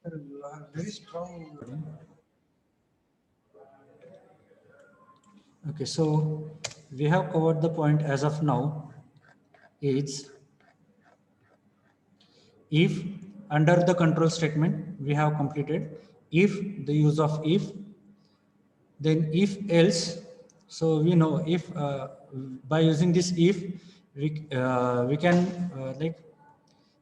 Very strong. Okay, so we have covered the point as of now is if under the control statement we have completed if the use of if, then if else. So we know if by using this if we can like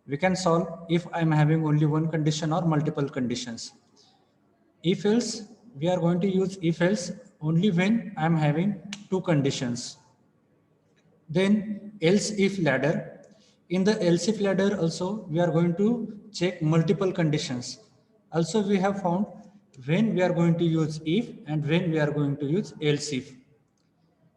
we can solve if I'm having only one condition or multiple conditions. If else, we are going to use if else only when I'm having two conditions. Then else if ladder. In the else if ladder also we are going to check multiple conditions. Also we have found when we are going to use if and when we are going to use else if.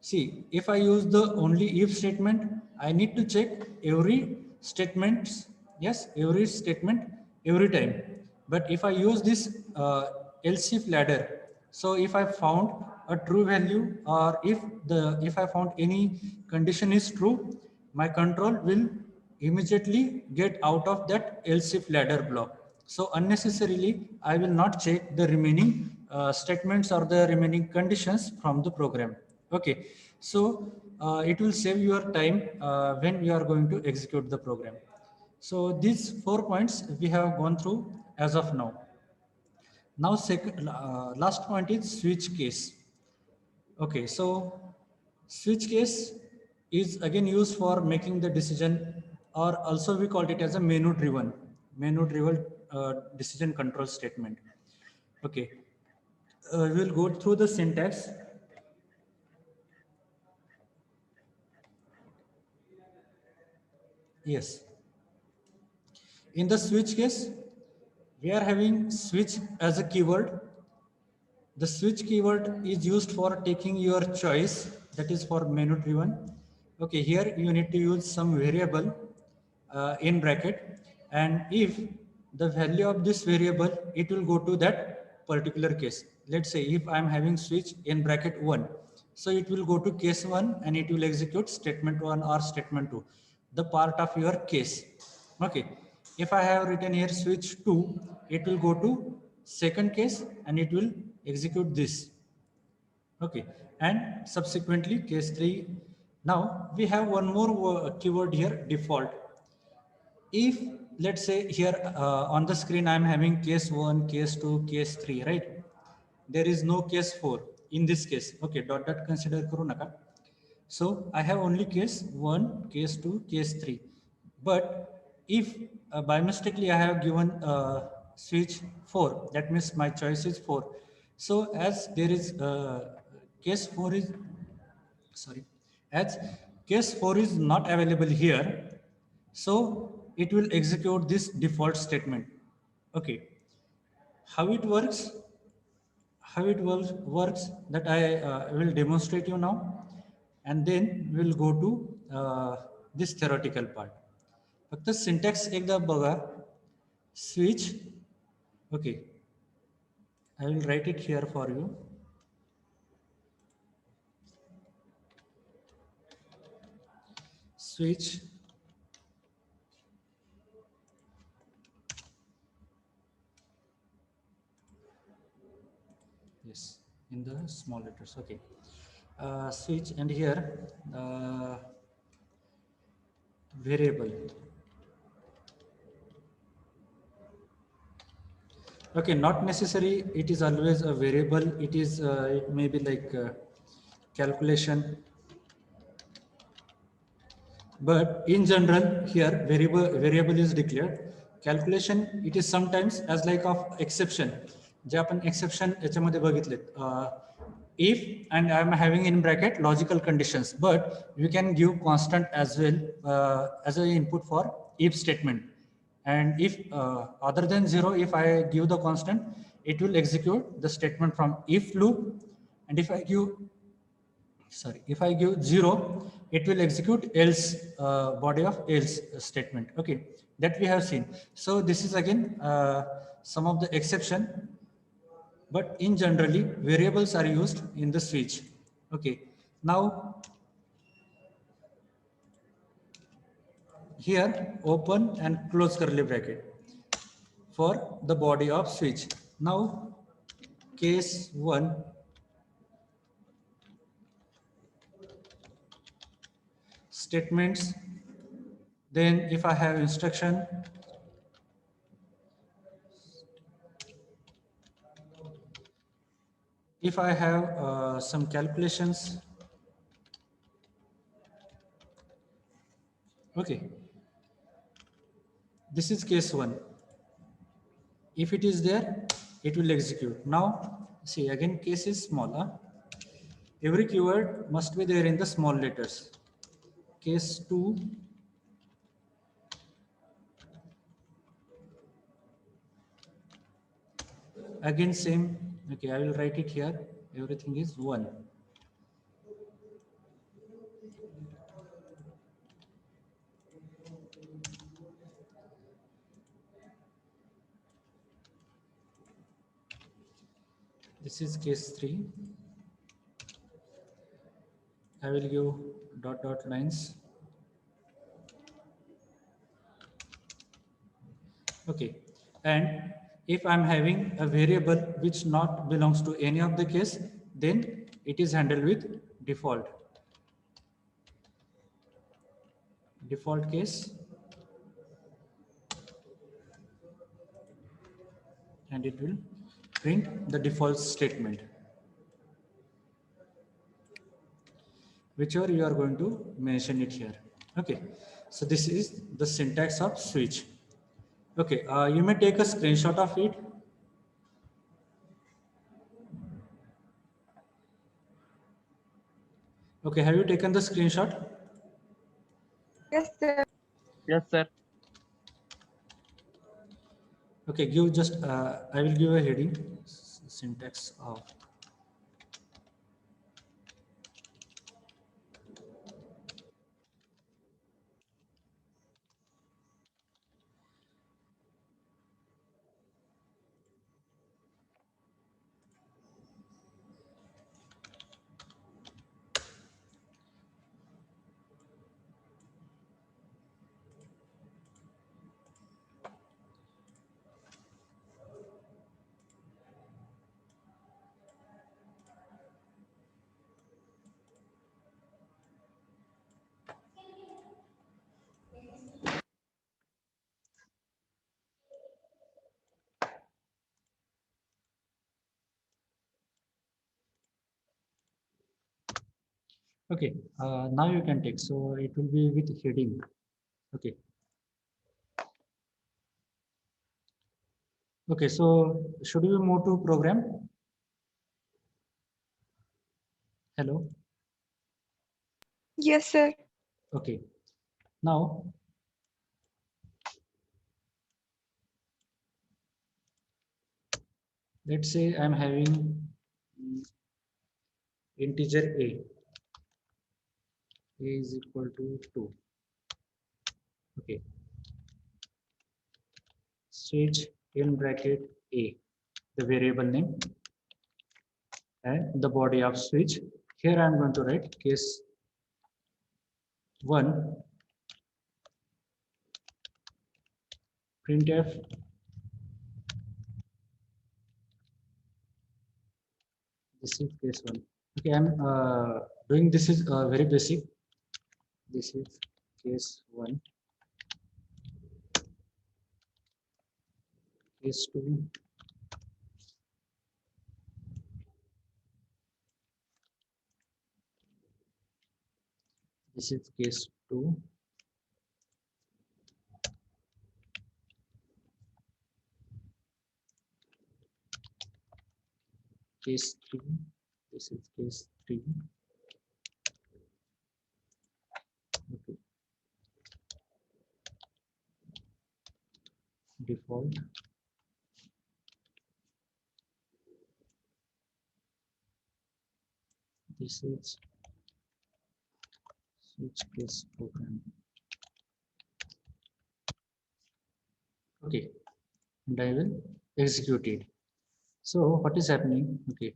See, if I use the only if statement, I need to check every statement, yes, every statement every time. But if I use this else if ladder, so if I found a true value or if I found any condition is true, my control will immediately get out of that else if ladder block. So unnecessarily, I will not check the remaining statements or the remaining conditions from the program. Okay, so it will save your time when you are going to execute the program. So these 4 points we have gone through as of now. Now, last point is switch case. Okay, so switch case is again used for making the decision, or also we call it as a menu driven decision control statement. Okay, we will go through the syntax. Yes, in the switch case, we are having switch as a keyword. The switch keyword is used for taking your choice, that is for menu driven. Okay, here you need to use some variable in bracket, and if the value of this variable, it will go to that particular case. Let's say if I'm having switch in bracket 1, so it will go to case 1 and it will execute statement 1 or statement 2, the part of your case. Okay, if I have written here switch 2, it will go to second case and it will execute this. Okay, and subsequently case 3. Now we have one more keyword here, default. If let's say here on the screen I'm having case 1, case 2, case 3, right? There is no case 4 in this case. Okay, dot consider karo naka. So I have only case 1, case 2, case 3. But if by mistakenly I have given switch 4, that means my choice is 4. So as there is case 4 is sorry, as case 4 is not available here, so it will execute this default statement. Okay, how it works? How it works that I will demonstrate you now, and then we'll go to this theoretical part. फक्त syntax एकदा बघा. Switch. Okay, I will write it here for you. Switch. Yes, in the small letters. Okay, switch, and here variable. Okay, not necessary it is always a variable. It is it may be like calculation, but in general here variable is declared. Calculation, it is sometimes as like of exception, जे आपण exception याच्यामध्ये बघितलेत. If and I'm having in bracket logical conditions, but we can give constant as well as an input for if statement. And if other than 0, if I give the constant, it will execute the statement from if loop. And if I give 0, it will execute else body of else statement. Okay, that we have seen. So this is again some of the exception, but in generally variables are used in the switch. Okay, now here open and close curly bracket. for the body of switch. Now, case 1, statements. Then if I have instruction, if I have some calculations, okay, this is case 1. If it is there, it will execute. Now, see again, case is smaller. Every keyword must be there in the small letters. Case 2, again same. Okay, I will write it here. Everything is 1. This is case 3. I will give dot dot lines. Okay, and if I'm having a variable which not belongs to any of the case, then it is handled with default case, and it will print the default statement, whichever you are going to mention it here. Okay, so this is the syntax of switch. Okay, you may take a screenshot of it. Okay, have you taken the screenshot? Yes, sir. Yes, sir. Okay, give just, I will give a heading, syntax of. Okay, now you can take. So it will be with heading. Okay. Okay, so should we move to program? Hello. Yes, sir. Okay. Now, let's say I'm having integer a is equal to 2. Okay. Switch in bracket a, the variable name, and the body of switch. Here I'm going to write case 1 printf. This is case 1. Okay, I'm doing this is very basic. This is case 1, case 2, this is case 2, case 3, this is case 3. Okay. Default. This is switch case program. Okay, and I will execute it. So what is happening? Okay,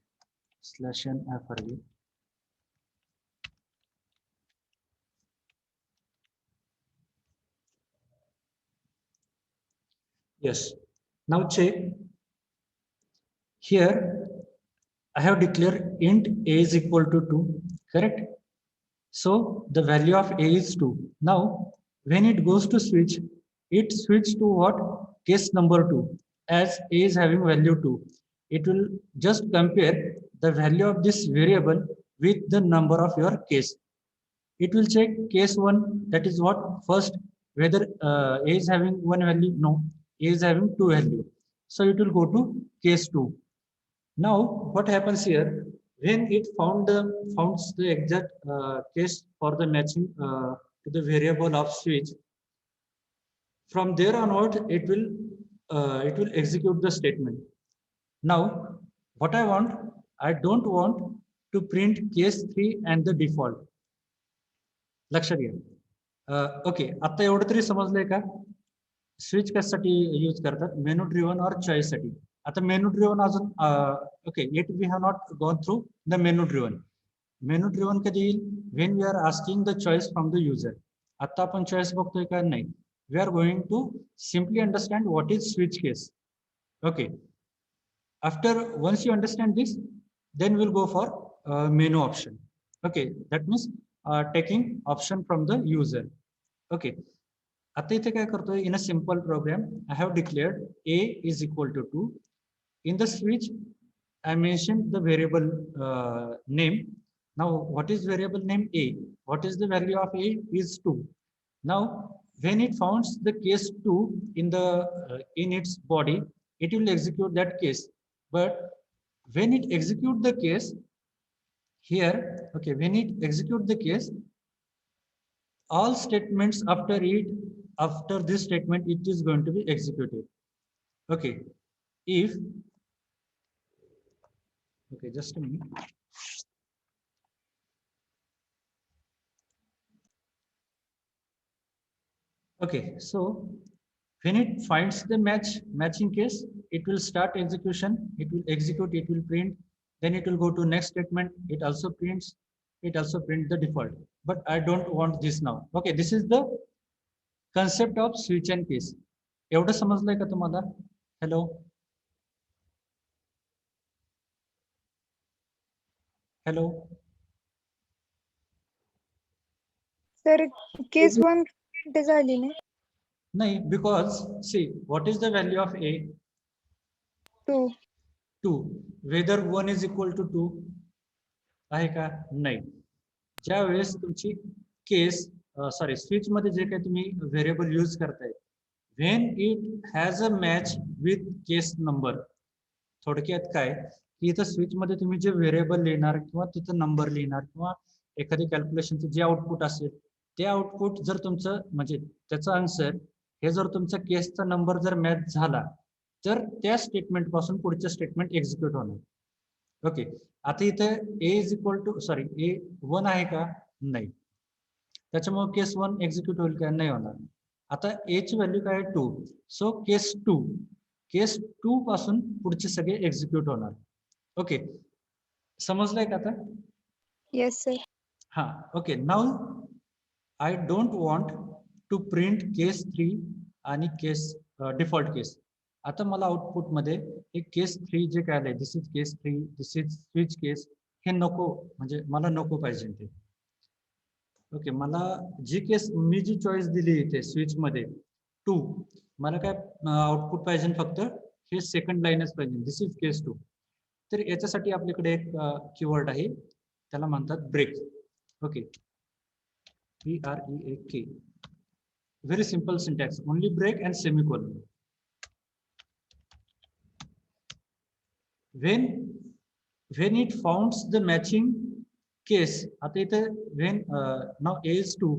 /n frv. Yes, Now check here. I have declared int a is equal to 2, correct? So the value of a is 2. Now, when it goes to switch, it switch to what? Case number 2. As a is having value 2, it will just compare the value of this variable with the number of your case. It will check case 1, that is what? First, whether a is having one value. No, a is having two value. So it will go to case 2. Now, what happens here? When it founds the exact case for the matching to the variable of switch, from there onward it will execute the statement. Now, what I don't want to print case 3 and the default. लक्षात घ्या. Okay, आता एवढं तरी समजलंय का? Switch कशासाठी use करतात? मेनू driven और choice साठी. आता मेनू ड्रिव्हन अजून okay, yet we have not gone through the menu driven. Menu driven कधी येईल? When we are asking the choice from the user. आता आपण चॉईस बघतोय का? नाही. We are going to simply understand what is switch case. Okay, after once you understand this, then we'll go for menu option. Okay, that means taking option from the user. Okay, आता इथे काय करतोय? In a simple program, I have declared a is equal to 2. In the switch, I mentioned the variable name. Now, what is variable name? A. What is the value of a? Is 2. Now, when it founds the case 2 in the in its body, it will execute that case. But when it execute the case here, okay, when it execute the case, all statements after this statement, it is going to be executed. Okay, if okay, just a minute. Okay, so when it finds the matching case, it will start execution, it will execute, it will print, then it will go to next statement, it also prints the default. But I don't want this now. Okay, this is the concept of switch and case. एवढं समजलंय का तुम्हाला? Hello. Hello. Sir, case 1 झाली नाही. नाही, because see, what is the value of a? 2. 2. Whether 1 is equal to 2 आहे का? नाही. ज्या वेळेस तुमची केस सॉरी स्विच मध्ये जे काही तुम्ही व्हेरिएबल यूज करताय, when it has a match with case number. थोडक्यात काय की इथं स्विच मध्ये तुम्ही जे व्हेरिएबल लिहिणार किंवा तिथं नंबर लिहिणार किंवा एखादी कॅल्क्युलेशनचं जे आउटपुट असेल, ते आउटपुट जर तुमचं म्हणजे त्याचा आन्सर हे जर तुमचा केसचा नंबर जर मॅच झाला, तर त्या स्टेटमेंट पासून पुढचे स्टेटमेंट एक्झिक्यूट होणार. ओके, आता इथे ए इज इक्वल टू सॉरी ए 1 आहे का? नाही. त्याच्यामुळे केस 1 एक्झिक्यूट होईल का? नाही होणार. आता ए ची व्हॅल्यू काय आहे? 2. सो केस 2 पासून पुढचे सगळे एक्झिक्यूट होणार. ओके, समजलंय का आता? Yes, sir. हा, okay. Now I don't want to print case 3 आणि केस डिफॉल्ट केस. आता मला आउटपुट मध्ये एक केस 3 जे काय आलंय, this is case 3, this is switch case, हे नको, म्हणजे मला नको पाहिजे ते. ओके, मला जी केस मी जी चॉईस दिली इथे स्विच मध्ये 2, मला काय आउटपुट पाहिजे? फक्त हे सेकंड लाईनच पाहिजे, दिस इज केस 2. तर याच्यासाठी आपल्याकडे एक कीवर्ड आहे, त्याला म्हणतात break. Okay, BREAK. Very simple syntax, only break and semicolon. When it founds the matching case, आता इथे when now a is 2,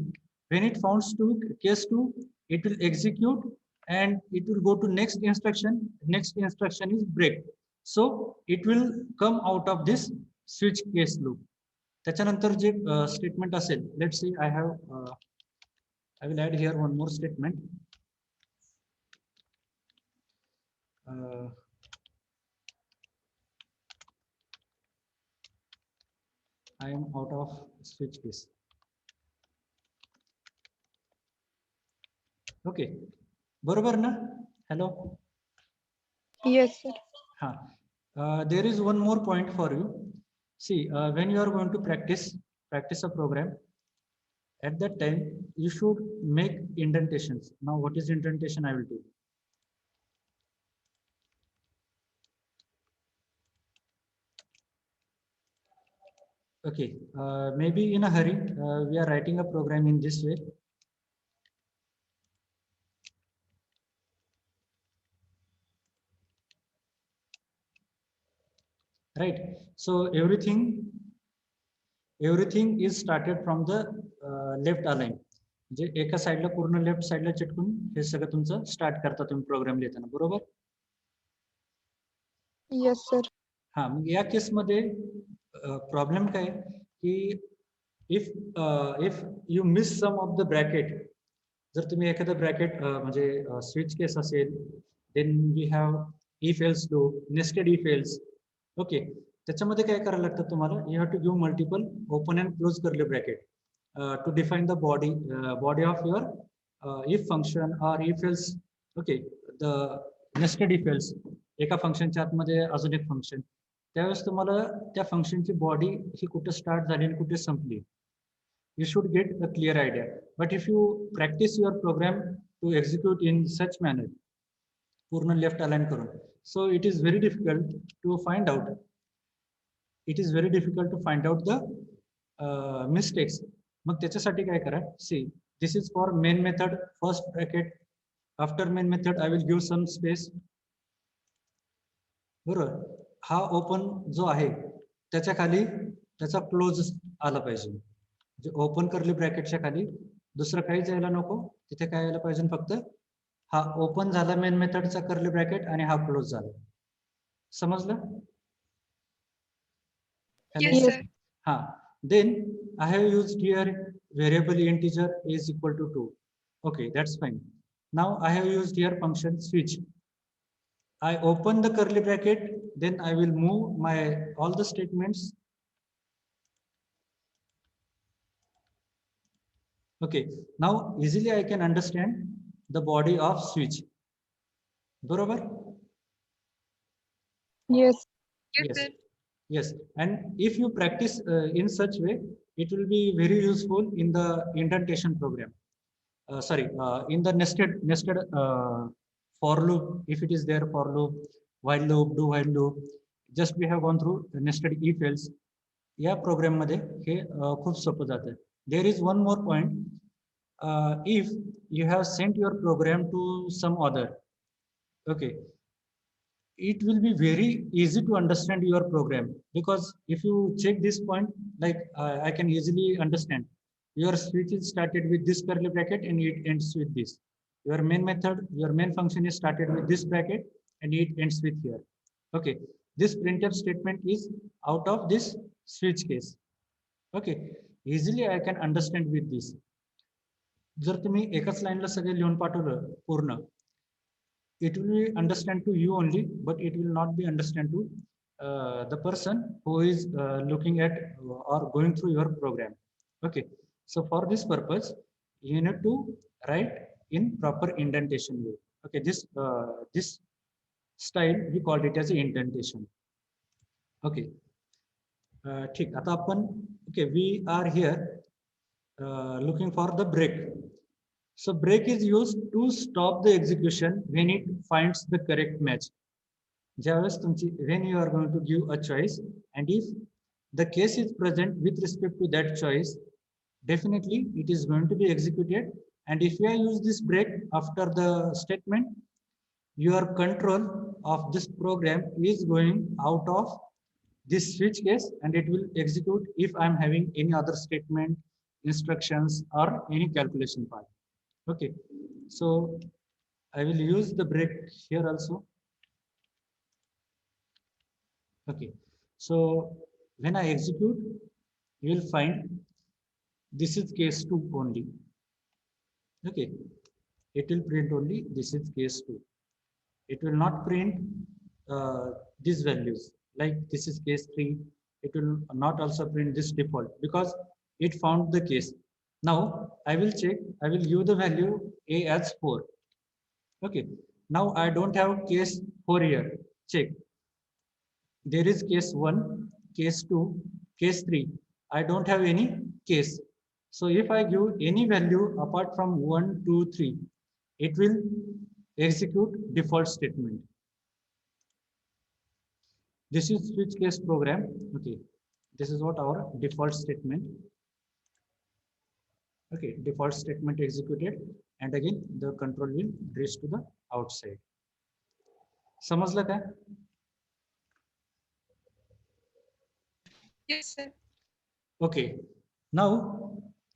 when it founds to case 2, it will execute and it will go to next instruction. Next instruction is break, so it will come out of this switch case loop. त्याच्यानंतर जे statement असेल, let's see, I will add here one more statement. I am out of switch case. Okay, बरोबर ना? Hello. Yes, sir. There is one more point for you. See, when you are going to practice a program, at that time you should make indentations. Now, what is indentation? I will do. Okay, maybe in a hurry, we are writing a program in this way. Right. So everything is started from the left align. जे एका साइडला पूर्ण left साइडला चिटकून हे सगळं तुमचं start करता तुम्ही programme लिहिताना, बरोबर? Yes, sir. हा, मग या केसमध्ये प्रॉब्लेम काय की if if you miss some of the bracket, जर तुम्ही एखादा ब्रॅकेट म्हणजे स्विच केस असेल, then we have if else loop, nested if else. Okay, त्याच्यामध्ये काय करायला लागतं तुम्हाला? You have to give multiple open and close curly bracket to define the body of your if function or if else. Okay, the nested if else, एका फंक्शनच्या आतमध्ये अजून एक फंक्शन, त्यावेळेस तुम्हाला त्या फंक्शनची बॉडी ही कुठे स्टार्ट झाली आणि कुठे संपली, you should get a clear idea. But if you practice your program to execute in such manner, पूर्ण लेफ्ट अलाइन करून, so it is very difficult to find out. It is very difficult to find out the mistakes. मग त्याच्यासाठी काय करा? See, this is for main method first bracket. After main method I will give some space. बरोबर, हा open जो आहे त्याच्या खाली त्याचा क्लोज आला पाहिजे. जे ओपन करली ब्रॅकेटच्या खाली दुसरं काहीच यायला नको, तिथे काय यायला पाहिजे? फक्त हा ओपन झाला मेन मेथडचा करली ब्रॅकेट आणि हा क्लोज झाला. समजलं? Yes, sir. हा, then I have used here variable integer is equal to 2. Okay, that's fine. Now I have used here function switch. I open the curly bracket, then I will move my all the statements. Okay, now easily I can understand the body of switch. बरोबर? Yes. Yes. Yes, and if you practice in such way, it will be very useful in the indentation program. In the nested for loop, if it is there, for loop, while loop, do while loop. Just we have gone through the nested if else. या program मध्ये हे खूप सोपं जातं. There is one more point. If you have sent your program to some other, okay, it will be very easy to understand your program, because if you check this point, like I can easily understand your switch is started with this curly bracket and it ends with this. Your main method, your main function is started with this bracket and it ends with here. Okay, this printf statement is out of this switch case. Okay, easily I can understand with this. जर तुम्ही एकाच लाईनला सगळे लिहून पाठवलं पूर्ण, it will be understand to you only, but it will not be understand to the person who is looking at or going through your program. Okay, so for this purpose you need to write in proper indentation way. Okay, this style we called it as indentation. Okay, ठीक, आता आपण okay, we are here looking for the break. So break is used to stop the execution when it finds the correct match. When you are going to give a choice, and if the case is present with respect to that choice, definitely it is going to be executed. And if you use this break after the statement, your control of this program is going out of this switch case, and it will execute if I'm having any other statement, instructions, or any calculation part. Okay, so I will use the break here also. Okay, so when I execute, you will find this is case 2 only. Okay, it will print only this is case 2. It will not print these values, like this is case 3. It will not also print this default because it found the case. Now I will check, I will give the value a as 4. Okay, now I don't have case for here. Check. There is case 1, case 2, case 3. I don't have any case. So if I give any value apart from 1, 2, 3, it will execute default statement. This is switch case program. Okay, this is what our default statement. Okay, default statement executed, and again the control will reach to the outside. समजलं काय? Yes, sir. Okay, now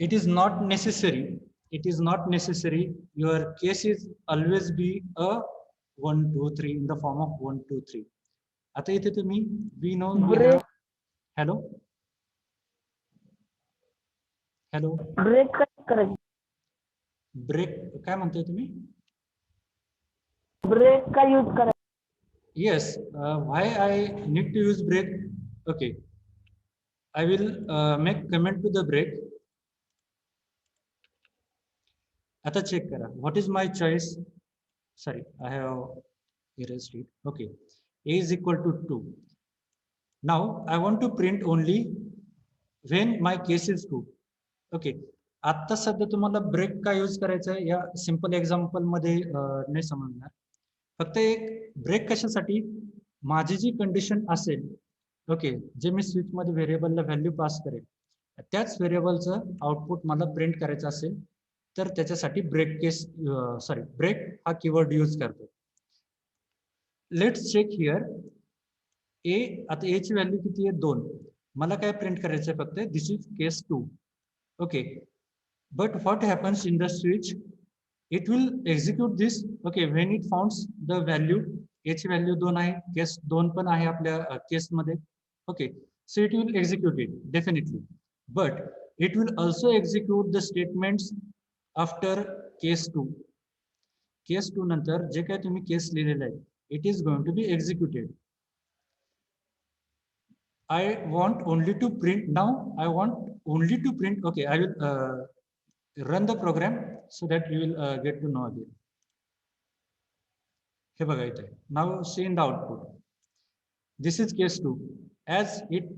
it is not necessary. It is not necessary. Your case is always be a 1, 2, 3 in the form of 1, 2, 3. आता इथे तुम्ही we know we have. Hello. Hello. Break करायचं. Break काय म्हणताय तुम्ही? Break का use करायचं? Yes. Why I need to use break? Okay. I will make comment to the break. आता check करा. What is my choice? Sorry, I have erased it. Okay. A is equal to 2. Now I want to print only when my case is 2. Okay. आता सध्या तुम्हाला break का use करायचा आहे या simple example मध्ये नाही समजणार. फक्त एक ब्रेक कशासाठी, माझी जी कंडिशन असेल, ओके, जे मी स्विच मध्ये व्हेरिएबलला व्हॅल्यू पास करेल त्याच व्हेरिएबलचं आउटपुट मला प्रिंट करायचं असेल तर त्याच्यासाठी ब्रेक केस ब्रेक हा कीवर्ड यूज करतो. Let's check here. ए, आता ए ची व्हॅल्यू किती आहे 2. मला काय प्रिंट करायचं आहे फक्त, this is case 2. Okay, but what happens in the switch, it will execute this. Okay, when it finds the value, h value 2 आहे, case 2 पण आहे आपल्या केस मध्ये. Okay, so it will execute it definitely, but it will also execute the statements after case 2. Case 2 नंतर जे काय तुम्ही case लिहिलेलं आहे, it is going to be executed. I want only to print now. I want only to print. Okay, I will run the program so that you will get to know again. हे बघा इथे. Now see in the output. This is case 2. As it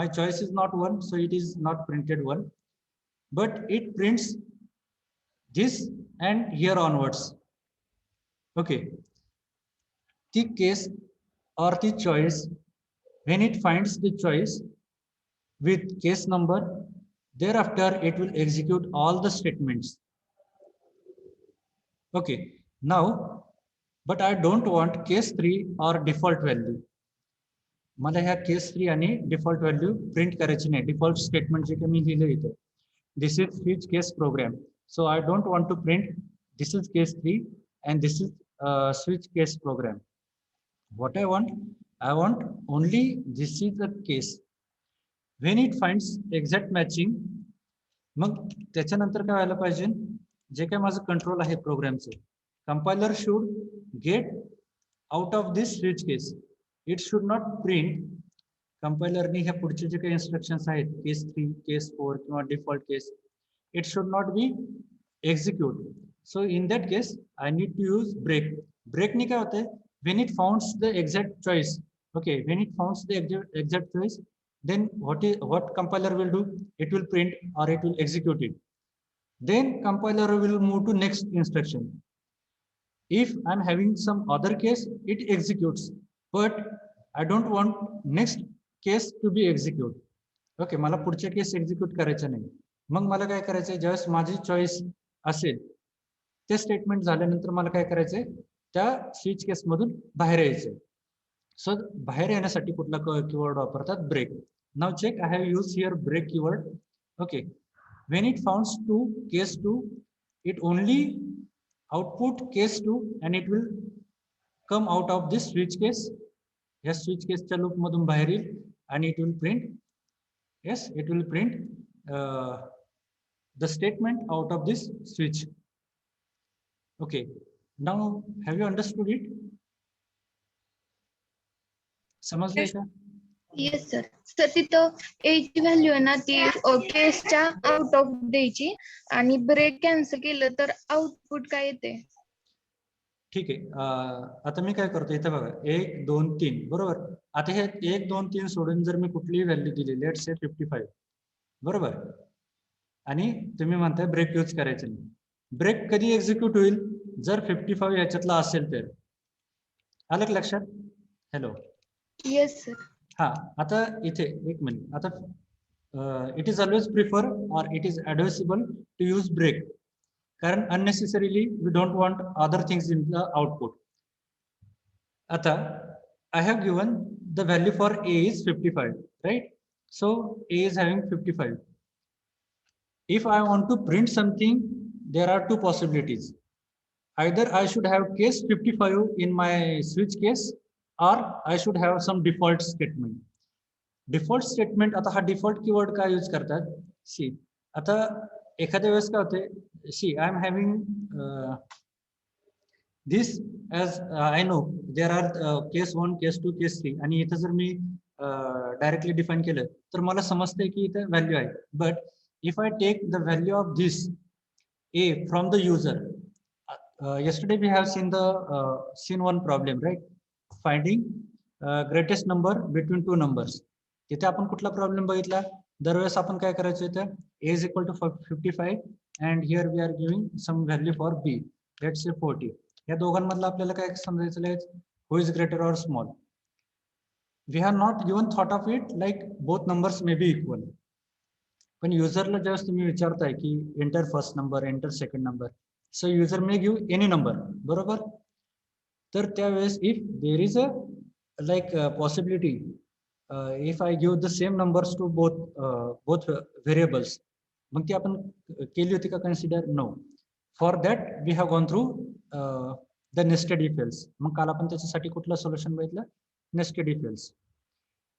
my choice is not 1, so it is not printed 1, but it prints this and here onwards. Okay. The case or the choice, when it finds the choice with case number, thereafter it will execute all the statements. Okay, now but I don't want case 3 or default value. मला ह्या case 3 आणि default value print करायची नाही. default statement जे काही मी लिहिलं इथे, this is switch case program, so I don't want to print this is case 3 and this is switch case program. What I want only this is the case. When it finds exact matching, मग त्याच्यानंतर काय व्हायला पाहिजे, जे काय माझं control आहे प्रोग्रामचं, compiler should get out of this switch case. It should not print. कंपायलरनी ह्या पुढचे जे काही इन्स्ट्रक्शन्स आहेत, केस 3, केस 4 किंवा default case, it should not be execute. So in that case I need to use break. ब्रेकनी काय होतंय, when it finds the exact choice, okay, when it finds the exact choice, then what compiler will do, it will print or it will execute it. Then compiler will move to next instruction. If I'm having some other case, it executes, but I don't want next case to be executed. Okay, मला पुढचे case execute करायचं नाही. मग मला काय करायचंय, ज्यावेळेस माझी choice असेल ते स्टेटमेंट झाल्यानंतर मला काय करायचंय, त्या स्विच केस मधून बाहेर यायचंय. सो बाहेर येण्यासाठी कुठला कीवर्ड वापरतात, break. Now check, I have use here break keyword. Okay, when it founds 2 case 2, it only output case 2 and it will come out of this switch case. या स्विच केसच्या लूप मधून बाहेर येईल आणि it will print, yes, it will print the statement out of this switch. Okay, now have you understood it? समजलंय का? Yes sir. तर तिथं ए ची value आहे ना, ती केसच्या आउट ऑफ द्यायची आणि ब्रेक कॅन्सल केलं तर आउटपुट काय येते? ठीक आहे. आता मी काय करतो इथे बघा 1 2 3 बरोबर. आता हे 1 2 3 सोडून जर मी कुठलीही व्हॅल्यू दिली लेट्स से 55 बरोबर आणि तुम्ही म्हणताय ब्रेक यूज करायचं नाही. ब्रेक कधी एक्झिक्यूट होईल जर 55 याच्यातला असेल तर. आलं का लक्षात? हॅलो. Yes sir. हा आता इथे एक मिनिट. आता it is always prefer or it is advisable to use break कारण unnecessarily we don't want other things in the output. Ata I have given the value for a is 55, right? So a is having 55. If I want to print something, there are two possibilities. Either I should have case 55 in my switch case or I should have some default statement. Default statement आता हा default keyword काय use करतात सी आता एखाद्या वेळेस काय होते see I am having this as I know there are case 1 case 2 case 3 आणि इथं जर मी डायरेक्टली डिफाईन केलं तर मला समजतंय की इथं व्हॅल्यू आहे but if I take the value of this a from the user yesterday we have seen one problem right finding greatest number between two numbers. तिथे आपण कुठला प्रॉब्लेम बघितला दरवेळेस आपण काय करायचं इथं a is equal to 55 and here we are giving some value for b let's say 40. या दोघांमधलं आपल्याला काय समजायचं आहे who is greater or small. We have not given thought of it like both numbers may be equal. पण युजरला ज्यावेळेस तुम्ही विचारताय की enter first number enter second number so user may give any number बरोबर. तर त्यावेळेस if there is a like possibility if I give the same numbers to both variables मग ती आपण केली होती का consider no. For that we have gone through the nested if else. मग काल आपण त्याच्यासाठी कुठलं सोल्युशन बघितलं नेस्टेड इफ एल्स.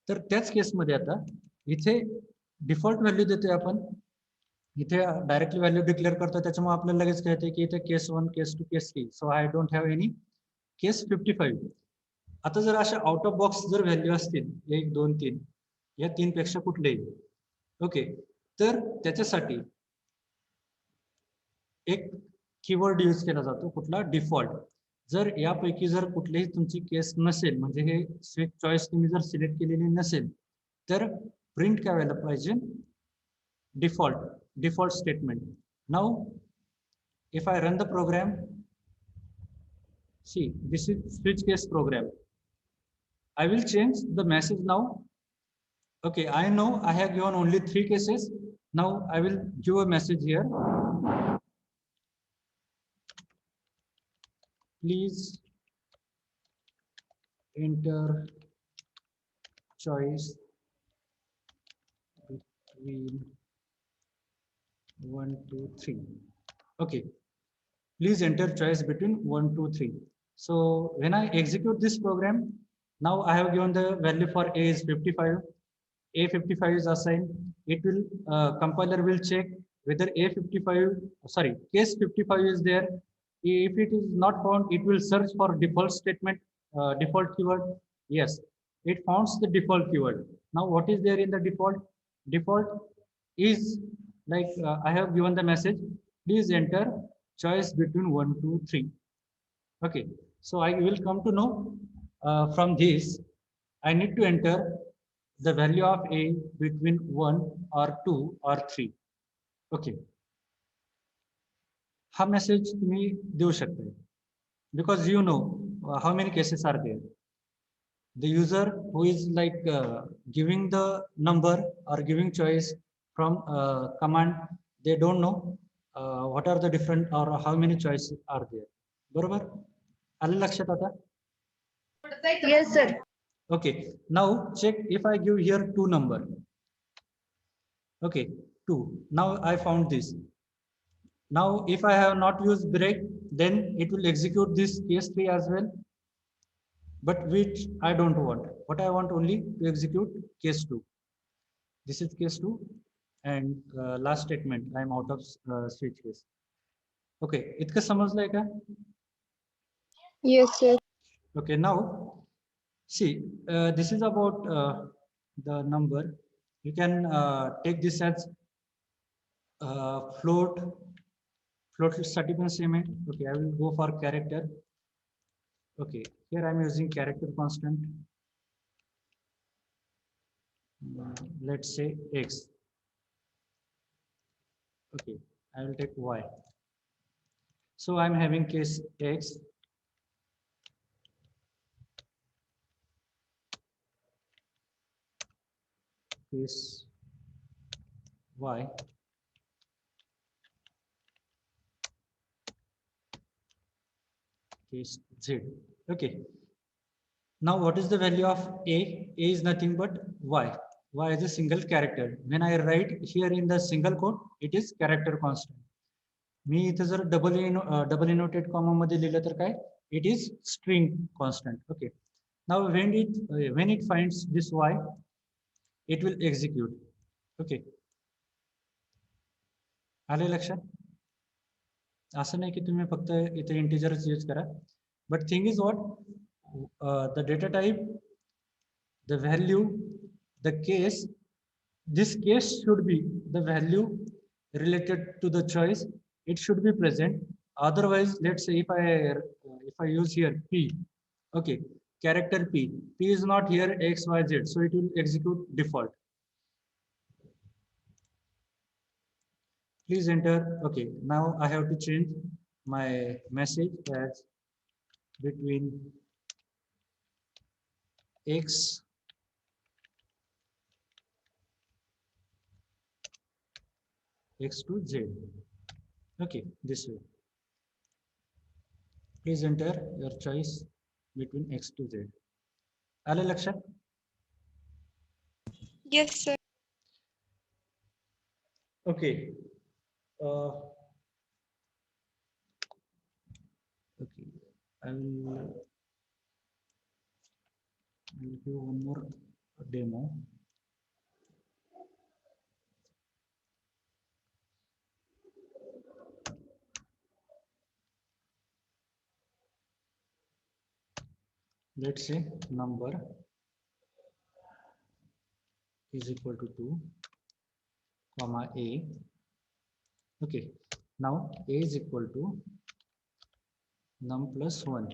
तर त्याच केसमध्ये आता इथे डिफॉल्ट व्हॅल्यू देतोय आपण इथे डायरेक्टली व्हॅल्यू डिक्लेअर करतो त्याच्यामुळे आपल्याला लगेच कळते की इथे case 1 case 2 case 3 so I don't have any case 55. आता जर अशा आउट ऑफ बॉक्स जर व्हॅल्यू असतील 1 2 3 या 3 पेक्षा कुठलेही ओके तर त्याच्यासाठी एक कीवर्ड यूज केला जातो कुठला डिफॉल्ट. जर यापैकी जर कुठलीही तुमची केस नसेल म्हणजे हे स्विच चॉईस तुम्ही जर सिलेक्ट केलेली नसेल तर प्रिंट काय व्हायला पाहिजे default statement. Now if I run the program, see this is switch case program. I will change the message now. Okay, I know I have given only 3 cases. Now I will give a message here. Please enter choice between 1 2 3. Okay, please enter choice between 1 2 3. So when I execute this program, now I have given the value for a is 55. A55 is assigned. It will compiler will check whether case 55 is there. If it is not found, it will search for default statement, default keyword. Yes, it finds the default keyword. Now what is there in the default? Default is like I have given the message, please enter choice between 1 2 3. Okay, so I will come to know from this I need to enter the value of a between 1 or 2 or 3. Okay, हा message तुम्ही देऊ शकता because you know how many cases are there. The user who is like giving the number or giving choice from command, they don't know what are the different or how many choices are there. बरोबर आलं लक्षात आता. Yes sir. Okay, now check if I give here 2 number. Okay, 2. Now I found this. Now if I have not used break, then it will execute this case 3 as well, but which I don't want. What I want only to execute case 2. This is case 2 and last statement I am out of switch case. Okay, इतकं समजलंय का? Yes sir. Okay, now see this is about the number. You can take this as float साठी पण same आहे. Okay, I will go for character. Okay, here I'm using character constant. Let's say X. Okay, I will take Y. So I'm having case X, case Y, case Z. Okay. Now what is the value of A? A is nothing but Y. Y is a single character. When I write here in the single quote, it is character constant. मी इथे जर double इनोटेड comma मध्ये लिहिलं तर काय it is string constant okay now when it finds this y it will execute okay आले लक्षात असं नाही की तुम्ही फक्त इथे इंटिजरच यूज करा but thing is what the data type the value the case this case should be the value related to the choice it should be present otherwise let's say if I use here p okay character p is not here x y z so it will execute default please enter okay now I have to change my message as between x to z okay this way please enter your choice between x to z आले लक्षात Yes, sir. okay uh, okay I will give one more demo let's say number is equal to 2 comma a okay now a is equal to num plus 1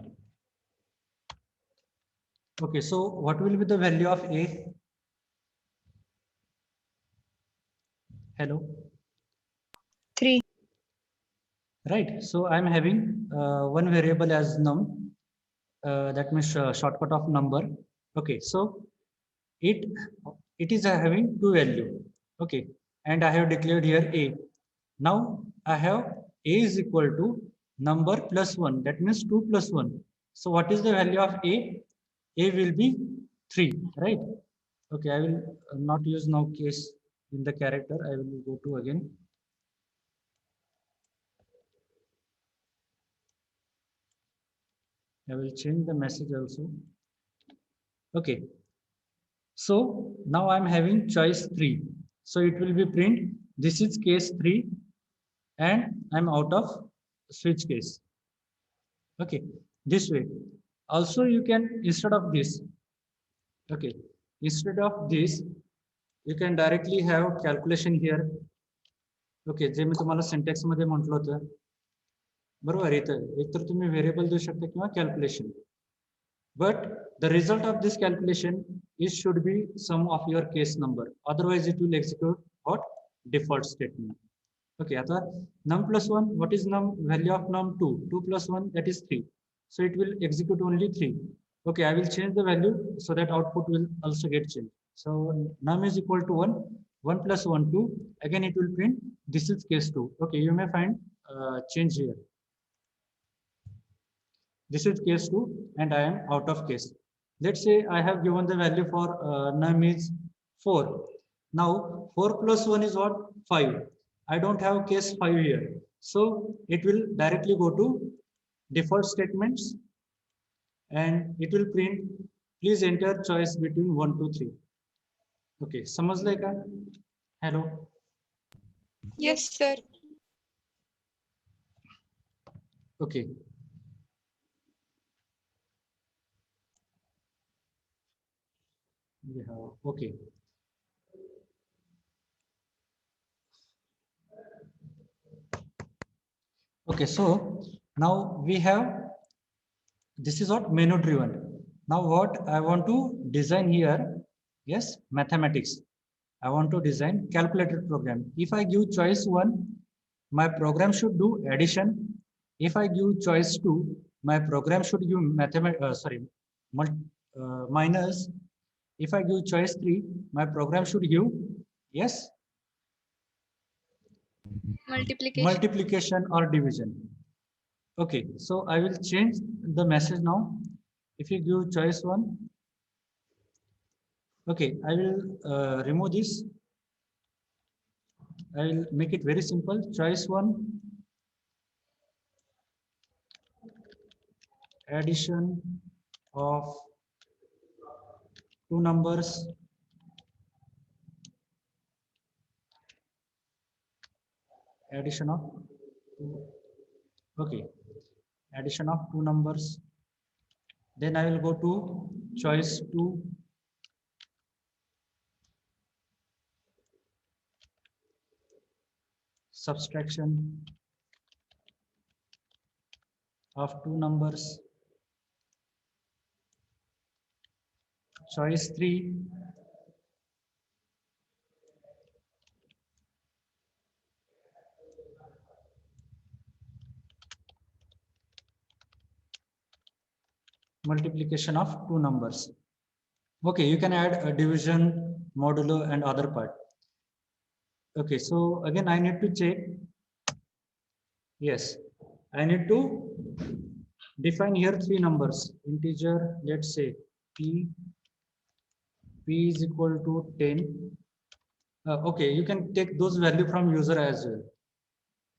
okay so what will be the value of a hello 3. right so I'm having one variable as num that means shortcut of number okay so it it is having two value okay and I have declared here a now I have a is equal to number plus 1 that means 2 plus 1 so what is the value of a will be 3 right okay I will not use now case in the character I will go to again I will change the message also okay so now I'm having choice 3 so it will be print this is case 3 and I'm out of switch case okay this way also you can instead of this okay instead of this you can directly have calculation here okay जे मी तुम्हाला syntax मध्ये म्हटलं होतं बरोबर इथं एकतर तुम्ही variable देऊ शकता किंवा calculation but the result of this calculation is should be sum of your case number otherwise it will execute what default statement okay आता num plus 1 what is num value of num 2 plus 1 that is 3 so it will execute only 3 okay I will change the value so that output will also get changed so num is equal to 1 1 plus 1 2 again it will print this is case 2 okay you may find change here this is case 2 and I am out of case let's say I have given the value for num is 4 now 4 plus 1 is what 5 I don't have case 5 here so it will directly go to default statements and it will print please enter choice between 1 to 3 okay समजलंय का hello Yes, sir. okay we have okay okay so now we have This is what menu driven. Now what I want to design here, yes, mathematics. I want to design calculated program. If I give choice 1, my program should do addition. If I give choice 2, my program should give minus. If I give choice 3, my program should give, yes, multiplication or division. Okay, so I will change the message now. If you give choice 1, okay, I will remove this. I will make it very simple. Choice 1, addition of two numbers, addition of two, okay, addition of two numbers. Then I will go to choice 2, subtraction of two numbers. Choice 3, multiplication of two numbers. Okay, you can add a division, modulo, and other part. Okay, so again, I need to check. Yes, I need to define here three numbers. Integer, let's say p is equal to 10. Okay, you can take those value from user as well.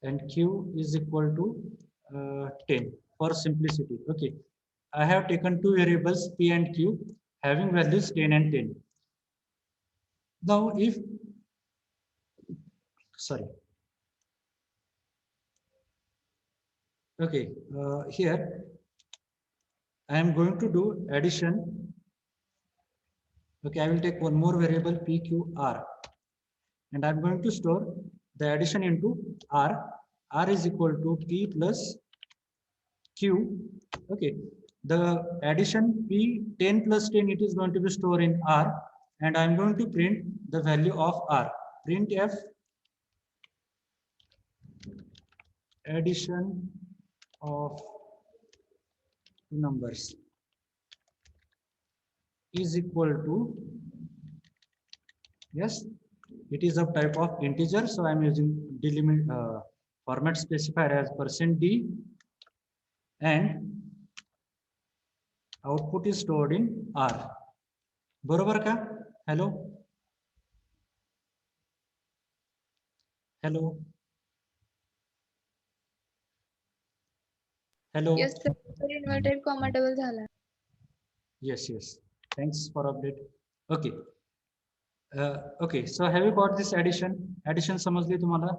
And q is equal to 10 for simplicity. Okay, I have taken two variables p and q having values 10 and 10. Now if, sorry. Okay, here I am going to do addition. Okay, I will take one more variable pqr, and I'm going to store the addition into r. R is equal to p plus q. Okay, the addition p 10 plus 10, it is going to be stored in r, and I'm going to print the value of r. Printf addition of two numbers is equal to, yes, it is of type of integer, so I'm using delimit format specifier as %d, and output is stored in r. बरोबर का? Hello? Hello? Hello? Yes, sir. Inverted comma double झाला. Yes, yes. Thanks for update. Okay. Okay, so have you got this addition? Addition समजली तुम्हाला?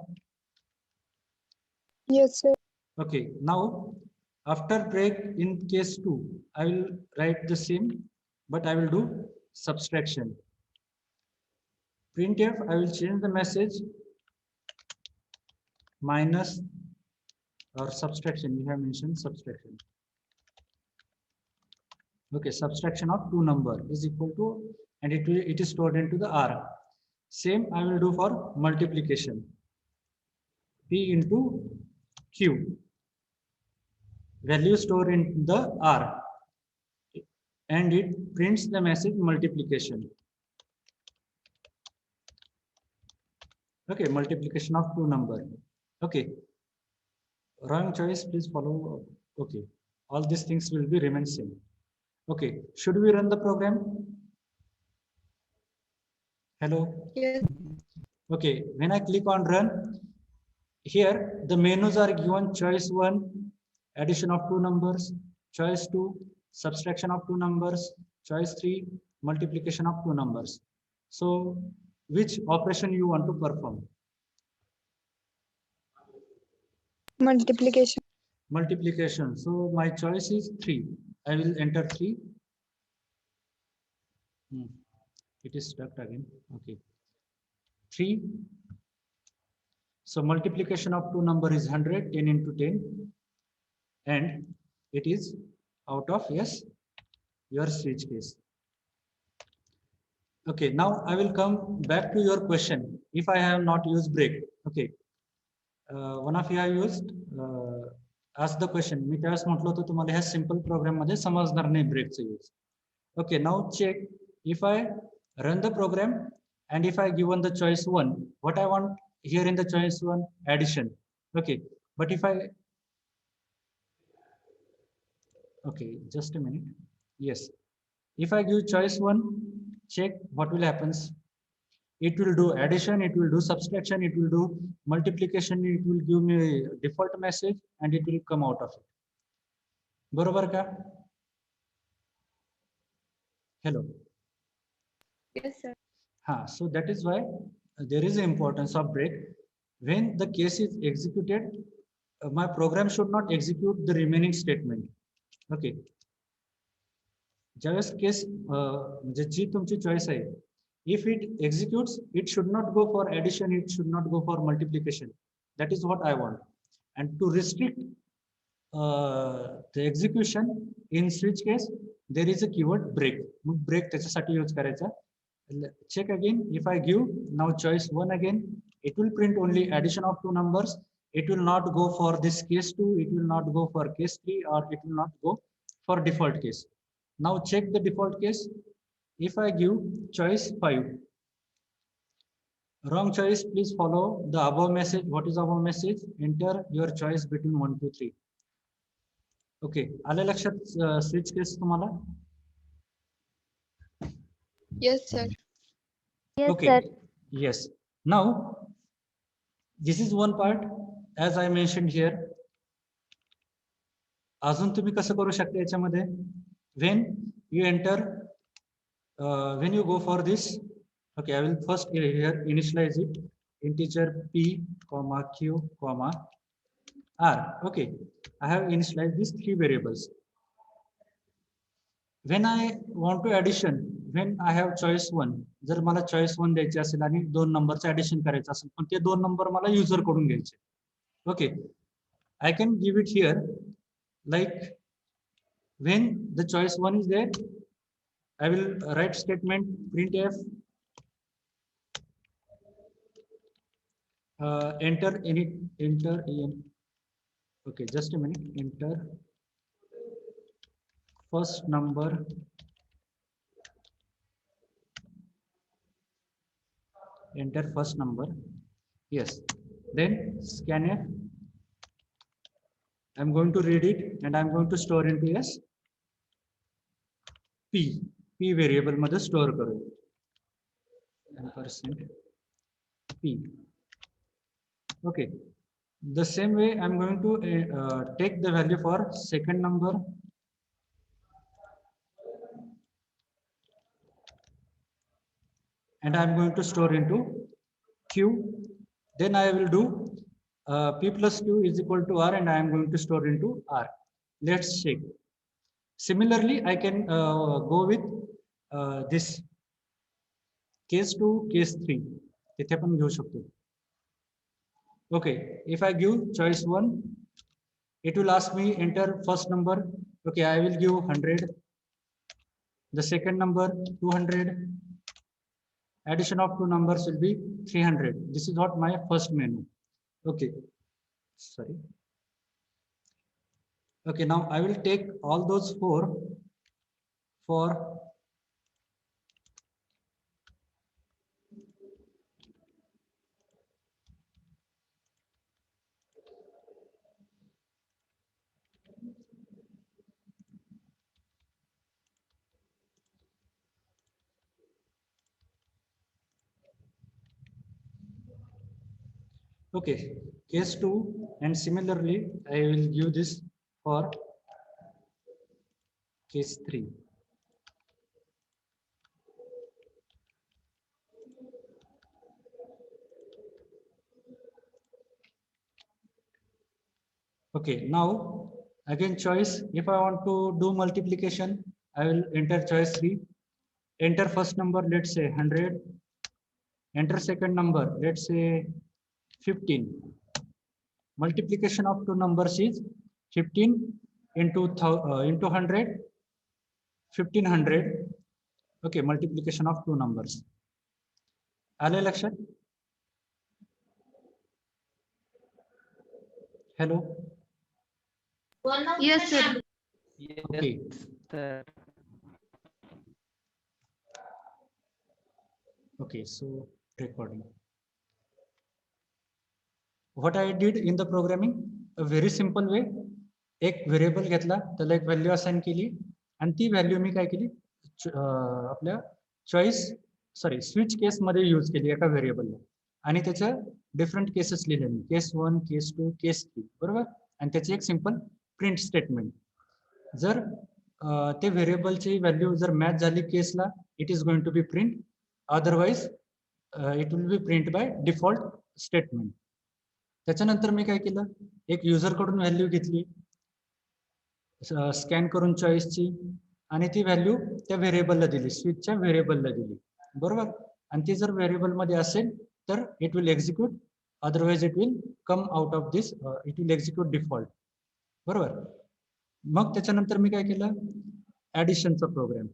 Yes, sir. Okay, now after break in case 2, I will write the same, but I will do subtraction. Printf, I will change the message minus or subtraction. You have mentioned subtraction. Okay, subtraction of two number is equal to, and it is stored into the R. Same I will do for multiplication. P into Q. Value stored in the R, and it prints the message multiplication. Okay, multiplication of two number. Okay, wrong choice, please follow. Okay, all these things will be remain same. Okay, should we run the program? Hello? Yes. Okay, when I click on run, here the menus are given: choice 1, addition of two numbers; choice 2, subtraction of two numbers; choice 3, multiplication of two numbers. So which operation you want to perform? Multiplication. Multiplication. So my choice is 3. I will enter 3. It is stuck again. Okay. 3. So multiplication of two number is 100, 10 into 10. And it is out of yes your switch case. Okay, now I will come back to your question. If I have not used break, okay, one of you have used ask the question. मी त्यावेळेस म्हटलं होतं तुम्हाला ह्या simple programme मध्ये समजणार नाही ब्रेकचा use. Okay, now check if I run the program and if I given the choice 1, what I want here in the choice 1 addition. Okay, but if I okay, just a minute. Yes, if I give choice 1, check what will happens. It will do addition, it will do subtraction, it will do multiplication, it will give me a default message and it will come out of it. बरोबर का? Hello. Yes, sir. So that is why there is an importance of break. When the case is executed, my program should not execute the remaining statement. Okay. ज्यावेळेस case म्हणजे जी तुमची choice आहे, if it executes, it should not go for addition, it should not go for multiplication. That is what I want. And to restrict the execution in switch case, there is a keyword break. Break त्याच्यासाठी use करायचा. Check again. If I give now choice 1 again, it will print only addition of two numbers. It will not go for this case 2. It will not go for case 3, or it will not go for default case. Now check the default case. If I give choice 5, wrong choice, please follow the above message. What is above message? Enter your choice between 1 to 3. Okay, आलं लक्षात switch case तुम्हाला? Yes, sir. Yes, Okay. sir. Yes. Now, this is one part, as I mentioned here. अजून तुम्ही कसं करू शकता याच्यामध्ये? When you enter, when you go for this, okay, I will first here initialize it, integer p, comma q, comma r. Okay, I have initialized these three variables. When I want to addition, when I have choice 1, जर मला choice 1 द्यायची असेल आणि दोन नंबरचं addition करायचं असेल, पण ते दोन नंबर मला user कडून घ्यायचे. Okay, I can give it here like when the choice 1 is there, I will write statement printf enter init, enter in. Okay, just a minute. Enter first number enter first number. Yes, then scanf. I'm going to read it and I'm going to store into yes p variable मध्ये store करू. %p. Okay, the same way I'm going to take the value for second number. And I'm going to store into q. Then I will do p plus q is equal to r, and I am going to store into r. Let's check. Similarly, I can go with this case 2, case 3. इथे पण घेऊ शकतो. Okay, if I give choice 1, it will ask me enter first number. Okay, I will give 100. The second number 200. Addition of two numbers will be 300. This is what my first menu. Okay, sorry. Okay, now I will take all those four for okay, case 2, and similarly I will give this for case 3. Okay, now again choice. If I want to do multiplication, I will enter choice 3. Enter first number, let's say 100. Enter second number, let's say 15. Multiplication of two numbers is 15 into 100, 1500. Okay, multiplication of two numbers. आले लक्षात? Hello. Yes, sir. Okay. Okay, so recording. What I did in the programming, a very simple way. एक variable घेतला, त्याला एक value assign केली आणि ती value मी काय केली आपल्या स्विच केस मध्ये यूज केली एका व्हेरिएबलला आणि त्याच्या डिफरंट केसेस लिहिले मी, केस 1, केस 2, केस 3, बरोबर. आणि त्याची एक सिंपल प्रिंट स्टेटमेंट. जर ते व्हेरिएबलची व्हॅल्यू जर मॅच झाली केसला, it is going to be print, otherwise it will be print by default statement. त्याच्यानंतर मी काय केलं, एक युजर कडून व्हॅल्यू घेतली स्कॅन करून चॉईसची आणि ती व्हॅल्यू त्या व्हेरिएबलला दिली, स्विचच्या व्हेरिएबलला दिली, बरोबर. आणि ती जर व्हेरिएबल मध्ये असेल तर it will execute, otherwise it will come out of this, it will execute default, बरोबर. मग त्याच्यानंतर मी काय केलं, ऍडिशनचा प्रोग्राम.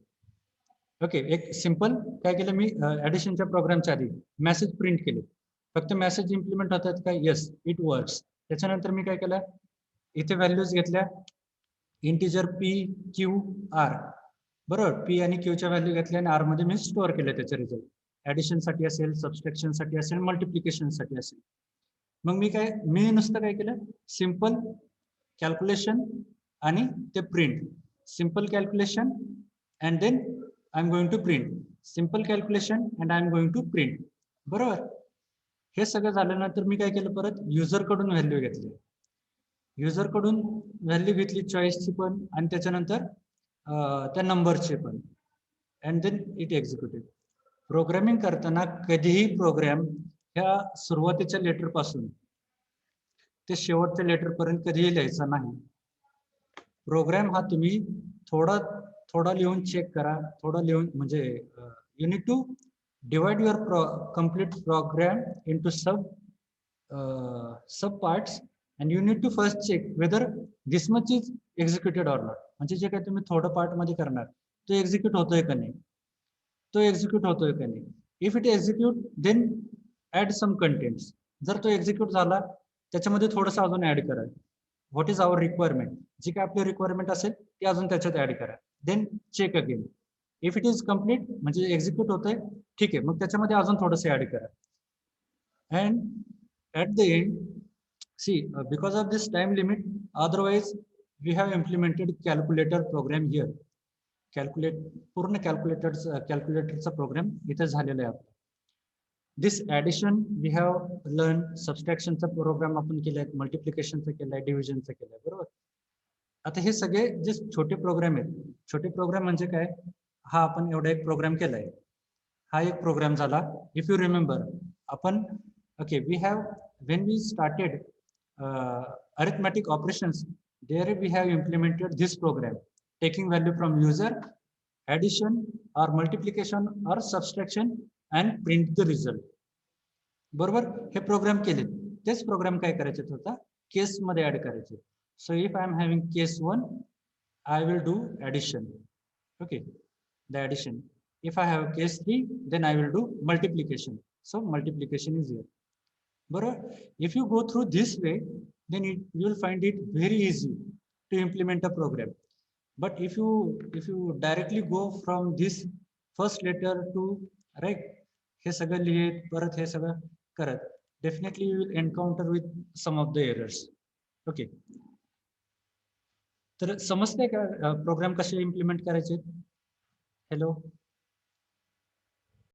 ओके, एक सिंपल काय केलं मी, ऍडिशनच्या प्रोग्रामच्या आधी मेसेज प्रिंट केले. फक्त मेसेज इम्प्लिमेंट होतात का, येस इट वर्क्स. त्याच्यानंतर मी काय केलं, इथे व्हॅल्यूज घेतल्या, इंटिजर पी क्यू आर, बरोबर. पी आणि क्यूच्या व्हॅल्यू घेतल्या आणि आर मध्ये मी स्टोअर केलं त्याचे रिझल्ट. ऍडिशन साठी असेल, सबस्ट्रॅक्शन साठी असेल, मल्टिप्लिकेशन साठी असेल. मग मी नुसतं काय केलं, सिंपल कॅल्क्युलेशन आणि ते print, simple calculation and then I am going to print, simple calculation and I am going to print, बरोबर. हे सगळं झाल्यानंतर मी काय केलं, परत युजर कडून व्हॅल्यू घेतली, युजर कडून व्हॅल्यू घेतली चॉईसची पण आणि त्याच्यानंतर त्या नंबरची पण, and then it executed. Programming करताना कधीही प्रोग्राम ह्या सुरुवातीच्या लेटर पासून ते शेवटच्या लेटर पर्यंत कधीही लिहायचा नाही. प्रोग्राम हा तुम्ही थोडा लिहून चेक करा, थोडा लिहून म्हणजे you need to divide your complete program into sub parts and you need to first check whether this much is executed or not. म्हणजे जे काही तुम्ही थोडं पार्ट मध्ये करणार तो एक्झिक्यूट होतोय का नाही, if it execute then add some contents. जर तो एक्झिक्यूट झाला त्याच्यामध्ये थोडंसं अजून ऍड करा, व्हॉट इज आवर रिक्वायरमेंट, जी काय आपली रिक्वायरमेंट असेल ती अजून त्याच्यात ऍड करा, then check again. If it is complete म्हणजे एक्झिक्यूट होतंय, ठीक आहे, मग त्याच्यामध्ये अजून थोडंसं ऍड करा. And at the end see, because of this time limit, otherwise we have implemented calculator program here. पूर्ण कॅल्क्युलेटरचा प्रोग्राम इथे झालेला आहे आपला. This addition we have learn, सबस्ट्रॅक्शनचा प्रोग्राम आपण केलाय, मल्टिप्लिकेशनचा केलाय, डिव्हिजनचा केलाय, बरोबर. आता हे सगळे जे छोटे प्रोग्राम आहेत, छोटे प्रोग्राम म्हणजे काय, हा आपण एवढा एक प्रोग्राम केलाय, हा एक प्रोग्राम झाला. इफ यू रिमेंबर आपण okay, we have when we started arithmetic operations, there we have implemented this program, taking value from user, addition और मल्टिप्लिकेशन और subtraction and print the result, बरोबर. हे प्रोग्राम केले, तेच प्रोग्राम काय करायचे होता, केस मध्ये ऍड करायचे. So if I am having case 1, I will do addition. Okay, the addition. If I have case 3, then I will do multiplication. So multiplication is here. But if you go through this way, then you will find it very easy to implement a program. But if you directly go from this first letter to right, हे सगळं लिहित परत हे सगळं करत, definitely you will encounter with some of the errors. Okay. तर समजतंय का programme कसे implement करायचे. हॅलो.